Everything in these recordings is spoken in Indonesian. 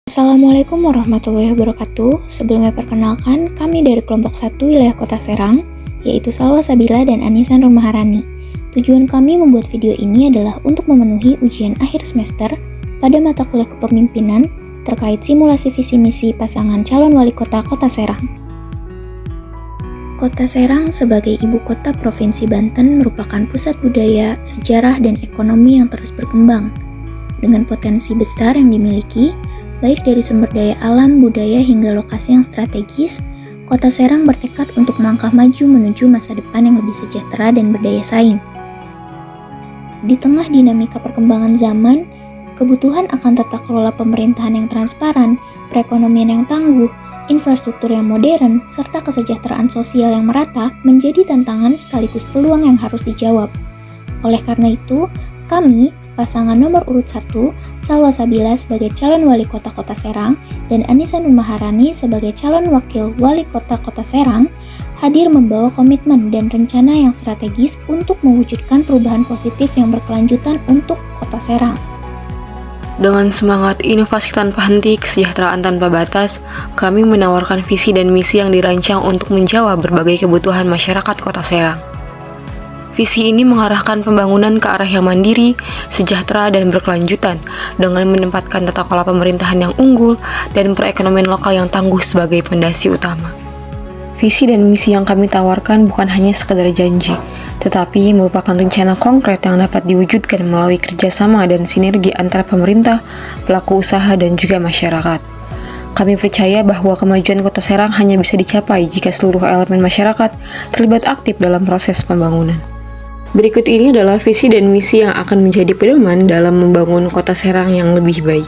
Assalamualaikum warahmatullahi wabarakatuh. Sebelumnya perkenalkan, kami dari kelompok 1 wilayah Kota Serang, yaitu Salwa Sabila dan Anisan Rumaharani. Tujuan kami membuat video ini adalah untuk memenuhi ujian akhir semester pada mata kuliah kepemimpinan terkait simulasi visi misi pasangan calon wali kota Kota Serang. Kota Serang sebagai ibu kota Provinsi Banten merupakan pusat budaya, sejarah, dan ekonomi yang terus berkembang. Dengan potensi besar yang dimiliki, baik dari sumber daya alam, budaya, hingga lokasi yang strategis, Kota Serang bertekad untuk melangkah maju menuju masa depan yang lebih sejahtera dan berdaya saing. Di tengah dinamika perkembangan zaman, kebutuhan akan tata kelola pemerintahan yang transparan, perekonomian yang tangguh, infrastruktur yang modern, serta kesejahteraan sosial yang merata menjadi tantangan sekaligus peluang yang harus dijawab. Oleh karena itu, kami, pasangan nomor urut 1, Salwa Sabila sebagai calon wali kota Kota Serang dan Anisan Rumaharani sebagai calon wakil wali kota Kota Serang, hadir membawa komitmen dan rencana yang strategis untuk mewujudkan perubahan positif yang berkelanjutan untuk Kota Serang. Dengan semangat inovasi tanpa henti, kesejahteraan tanpa batas, kami menawarkan visi dan misi yang dirancang untuk menjawab berbagai kebutuhan masyarakat Kota Serang. Visi ini mengarahkan pembangunan ke arah yang mandiri, sejahtera, dan berkelanjutan dengan menempatkan tata kelola pemerintahan yang unggul dan perekonomian lokal yang tangguh sebagai fondasi utama. Visi dan misi yang kami tawarkan bukan hanya sekedar janji, tetapi merupakan rencana konkret yang dapat diwujudkan melalui kerjasama dan sinergi antara pemerintah, pelaku usaha, dan juga masyarakat. Kami percaya bahwa kemajuan Kota Serang hanya bisa dicapai jika seluruh elemen masyarakat terlibat aktif dalam proses pembangunan. Berikut ini adalah visi dan misi yang akan menjadi pedoman dalam membangun Kota Serang yang lebih baik.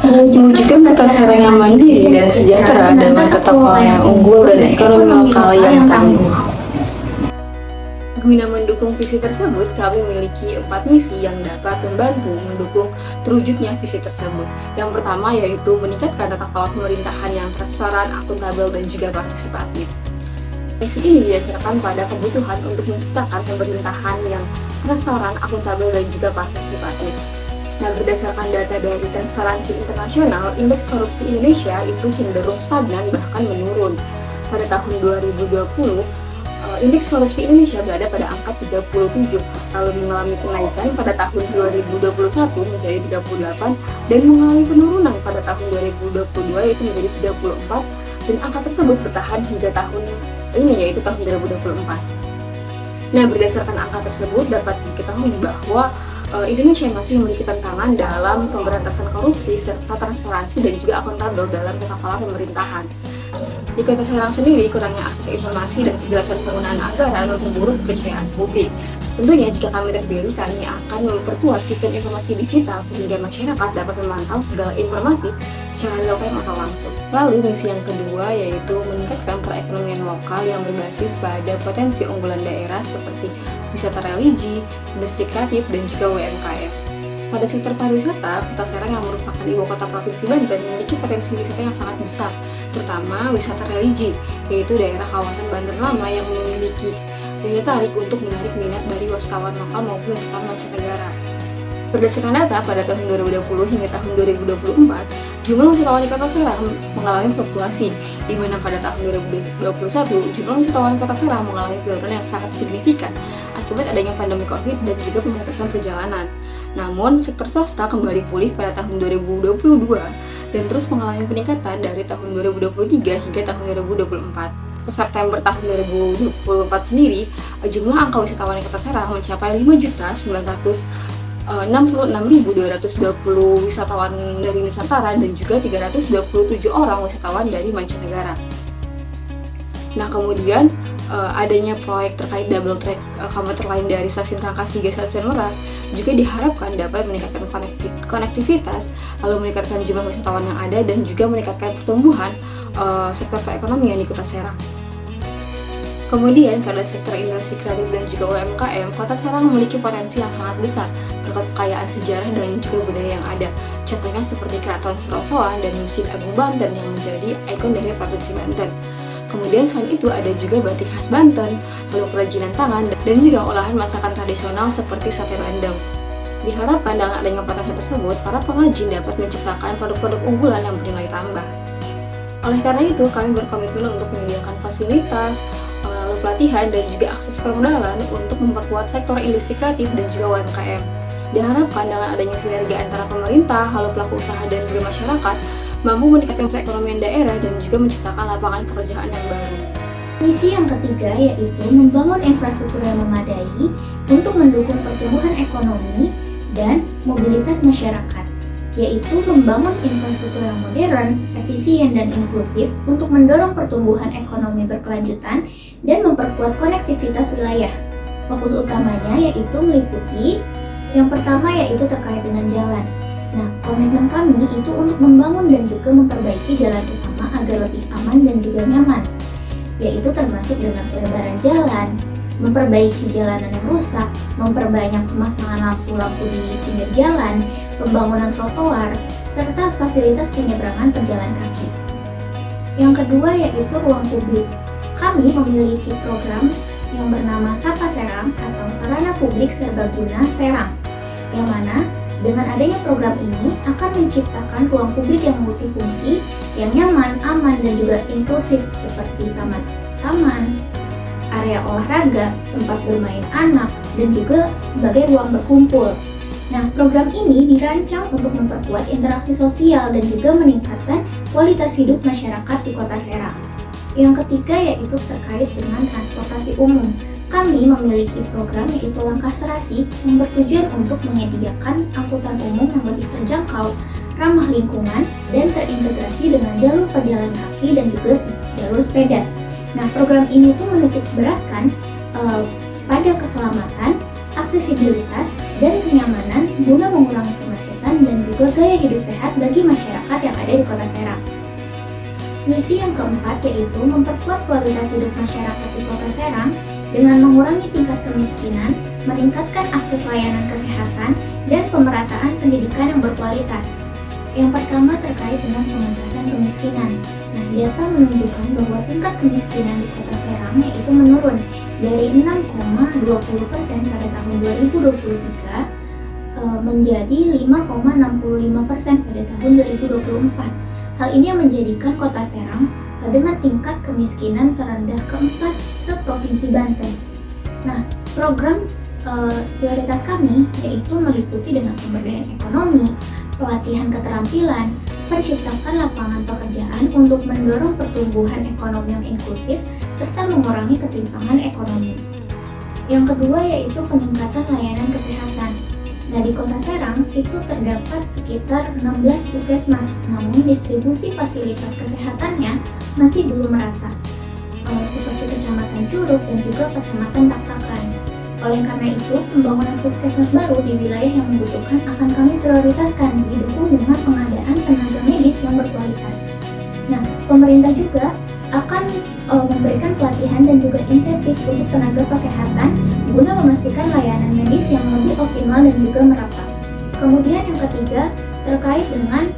Mewujudkan Kota Serang yang mandiri dan sejahtera dengan tata kelola yang unggul dan ekonomi lokal yang tangguh. Guna mendukung visi tersebut, kami memiliki 4 misi yang dapat membantu mendukung terwujudnya visi tersebut. Yang pertama yaitu meningkatkan tata kelola pemerintahan yang transparan, akuntabel, dan juga partisipatif. Misi ini didasarkan pada kebutuhan untuk menciptakan pemerintahan yang transparan, akuntabel, dan juga partisipatif. Nah, berdasarkan data dari Transparansi Internasional, indeks korupsi Indonesia itu cenderung stagnan bahkan menurun. Pada tahun 2020, indeks korupsi Indonesia berada pada angka 37, lalu mengalami kenaikan pada tahun 2021 menjadi 38 dan mengalami penurunan pada tahun 2022 yaitu menjadi 34, dan angka tersebut bertahan hingga tahun ini yaitu tahun 2024. Nah, berdasarkan angka tersebut dapat diketahui bahwa Indonesia masih memiliki tantangan dalam pemberantasan korupsi serta transparansi dan juga akuntabel dalam tata kelola pemerintahan. Di Kota Serang sendiri, kurangnya akses informasi dan kejelasan penggunaan anggaran memperburuk kepercayaan publik. Tentunya jika kami terpilih, kami akan memperkuat sistem informasi digital sehingga masyarakat dapat memantau segala informasi secara real-time atau langsung. Lalu misi yang kedua yaitu meningkatkan perekonomian lokal yang berbasis pada potensi unggulan daerah seperti wisata religi, industri kreatif, dan juga UMKM. Pada sektor pariwisata, Kota Serang yang merupakan ibu kota Provinsi Banten memiliki potensi wisata yang sangat besar, terutama wisata religi, yaitu daerah kawasan Banten Lama yang memiliki daya tarik untuk menarik minat dari wisatawan lokal maupun wisatawan mancanegara. Berdasarkan data pada tahun 2020 hingga tahun 2024, jumlah wisatawan di Kota Serang mengalami fluktuasi, di mana pada tahun 2021 jumlah wisatawan Kota Serang mengalami penurunan yang sangat signifikan akibat adanya pandemi Covid dan juga pembatasan perjalanan. Namun, sektor swasta kembali pulih pada tahun 2022 dan terus mengalami peningkatan dari tahun 2023 hingga tahun 2024. Per September tahun 2024 sendiri, jumlah angka wisatawan di Kota Serang mencapai 5.966.220 wisatawan dari Nusantara dan juga 327 orang wisatawan dari mancanegara. Nah, kemudian adanya proyek terkait double track komuter lain dari stasiun Rangkas hingga stasiun Merak juga diharapkan dapat meningkatkan konektivitas, lalu meningkatkan jumlah wisatawan yang ada dan juga meningkatkan pertumbuhan sektor perekonomian di Kota Serang. Kemudian pada sektor industri kreatif dan juga UMKM, Kota Serang memiliki potensi yang sangat besar terkait kekayaan sejarah dan juga budaya yang ada. Contohnya seperti Keraton Serosowan dan Masjid Agung Banten yang menjadi ikon dari Provinsi Banten. Kemudian selain itu ada juga batik khas Banten, lalu kerajinan tangan, dan juga olahan masakan tradisional seperti sate bandeng. Diharapkan dengan adanya potensi tersebut, para pengrajin dapat menciptakan produk-produk unggulan yang bernilai tambah. Oleh karena itu, kami berkomitmen untuk menyediakan fasilitas, lalu pelatihan, dan juga akses permodalan untuk memperkuat sektor industri kreatif dan juga UMKM. Diharapkan dengan adanya sinergi antara pemerintah, lalu pelaku usaha, dan juga masyarakat, mampu meningkatkan perekonomian daerah dan juga menciptakan lapangan pekerjaan yang baru. Misi yang ketiga yaitu membangun infrastruktur yang memadai untuk mendukung pertumbuhan ekonomi dan mobilitas masyarakat, yaitu membangun infrastruktur yang modern, efisien, dan inklusif untuk mendorong pertumbuhan ekonomi berkelanjutan dan memperkuat konektivitas wilayah. Fokus utamanya yaitu meliputi yang pertama yaitu terkait dengan jalan. Nah, komitmen kami itu untuk membangun dan juga memperbaiki jalan utama agar lebih aman dan juga nyaman, yaitu termasuk dengan pelebaran jalan, memperbaiki jalanan yang rusak, memperbanyak pemasangan lampu-lampu di pinggir jalan, pembangunan trotoar, serta fasilitas penyeberangan pejalan kaki. Yang kedua yaitu ruang publik. Kami memiliki program yang bernama Sapa Serang atau Sarana Publik Serbaguna Serang, yang mana dengan adanya program ini akan menciptakan ruang publik yang multifungsi, yang nyaman, aman, dan juga inklusif seperti taman, area olahraga, tempat bermain anak, dan juga sebagai ruang berkumpul. Nah, program ini dirancang untuk memperkuat interaksi sosial dan juga meningkatkan kualitas hidup masyarakat di Kota Serang. Yang ketiga yaitu terkait dengan transportasi umum. Kami memiliki program yaitu Langkah Serasi yang bertujuan untuk menyediakan angkutan umum yang lebih terjangkau, ramah lingkungan, dan terintegrasi dengan jalur pejalan kaki dan juga jalur sepeda. Nah, program ini tuh menitik beratkan pada keselamatan, aksesibilitas, dan kenyamanan guna mengurangi kemacetan dan juga gaya hidup sehat bagi masyarakat yang ada di Kota Serang. Misi yang keempat yaitu memperkuat kualitas hidup masyarakat di Kota Serang dengan mengurangi tingkat kemiskinan, meningkatkan akses layanan kesehatan, dan pemerataan pendidikan yang berkualitas. Yang pertama terkait dengan pengentasan kemiskinan. Nah, data menunjukkan bahwa tingkat kemiskinan di Kota Serang yaitu menurun dari 6,20% pada tahun 2023 menjadi 5,65% pada tahun 2024. Hal ini yang menjadikan Kota Serang dengan tingkat kemiskinan terendah keempat se-Provinsi Banten. Nah, program prioritas kami yaitu meliputi dengan pemberdayaan ekonomi, pelatihan keterampilan, menciptakan lapangan pekerjaan untuk mendorong pertumbuhan ekonomi yang inklusif, serta mengurangi ketimpangan ekonomi. Yang kedua yaitu peningkatan layanan kesehatan. Nah, di Kota Serang itu terdapat sekitar 16 puskesmas, namun distribusi fasilitas kesehatannya masih belum merata, seperti Kecamatan Curug dan juga Kecamatan Taktakan. Oleh karena itu, pembangunan puskesmas baru di wilayah yang membutuhkan akan kami prioritaskan, didukung dengan pengadaan tenaga medis yang berkualitas. Nah, pemerintah juga akan memberikan pelatihan dan juga insentif untuk tenaga kesehatan guna memastikan layanan medis yang lebih optimal dan juga merata. Kemudian yang ketiga, terkait dengan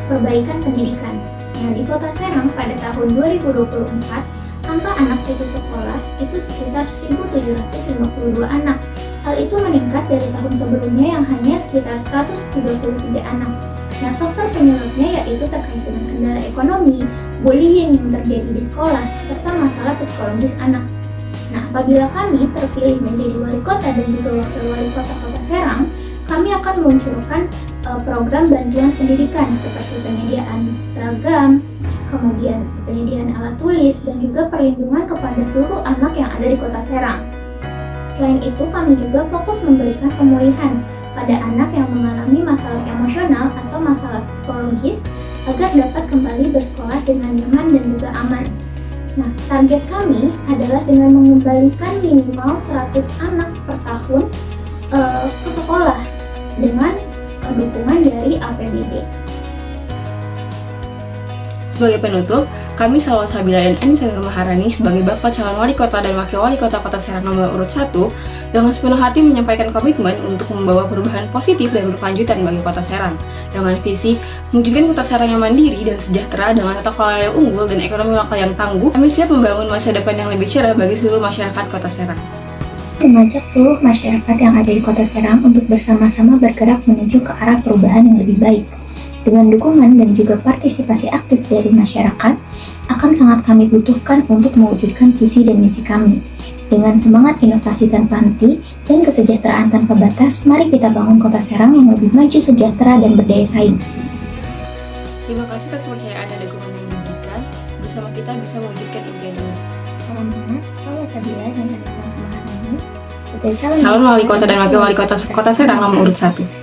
perbaikan pendidikan. Nah, di Kota Serang pada tahun 2024, angka anak putus sekolah itu sekitar 1.752 anak. Hal itu meningkat dari tahun sebelumnya yang hanya sekitar 133 anak. Nah, faktor penyebabnya yaitu terkait dengan kendala ekonomi, bullying yang terjadi di sekolah, serta masalah psikologis anak. Nah, apabila kami terpilih menjadi wali kota dan juga wakil wali kota Kota Serang, kami akan meluncurkan program bantuan pendidikan seperti penyediaan seragam, kemudian penyediaan alat tulis, dan juga perlindungan kepada seluruh anak yang ada di Kota Serang. Selain itu, kami juga fokus memberikan pemulihan pada anak yang mengalami masalah emosional atau masalah psikologis agar dapat kembali bersekolah dengan nyaman dan juga aman. Nah, target kami adalah dengan mengembalikan minimal 100 anak per tahun ke sekolah dengan dukungan dari APBD. Sebagai penutup, kami Salwa Sabila dan Anissa Nur Maharani sebagai Bapak Calon Wali Kota dan Wakil Wali Kota Kota Serang nomor urut 1 dengan sepenuh hati menyampaikan komitmen untuk membawa perubahan positif dan berkelanjutan bagi Kota Serang dengan visi mewujudkan Kota Serang yang mandiri dan sejahtera dengan tata kelola yang unggul dan ekonomi lokal yang tangguh. Kami siap membangun masa depan yang lebih cerah bagi seluruh masyarakat Kota Serang. Mengajak seluruh masyarakat yang ada di Kota Serang untuk bersama-sama bergerak menuju ke arah perubahan yang lebih baik. Dengan dukungan dan juga partisipasi aktif dari masyarakat, akan sangat kami butuhkan untuk mewujudkan visi dan misi kami. Dengan semangat inovasi tanpa henti dan kesejahteraan tanpa batas, mari kita bangun Kota Serang yang lebih maju, sejahtera, dan berdaya saing. Terima kasih atas kepercayaan dan dukungan yang diberikan. Bersama kita bisa mewujudkan impian ini. Salam hangat, salam sabila, dan ada salam pemahaman. Calon wali kota dan wakil wali kota Kota Serang nomor urut 1.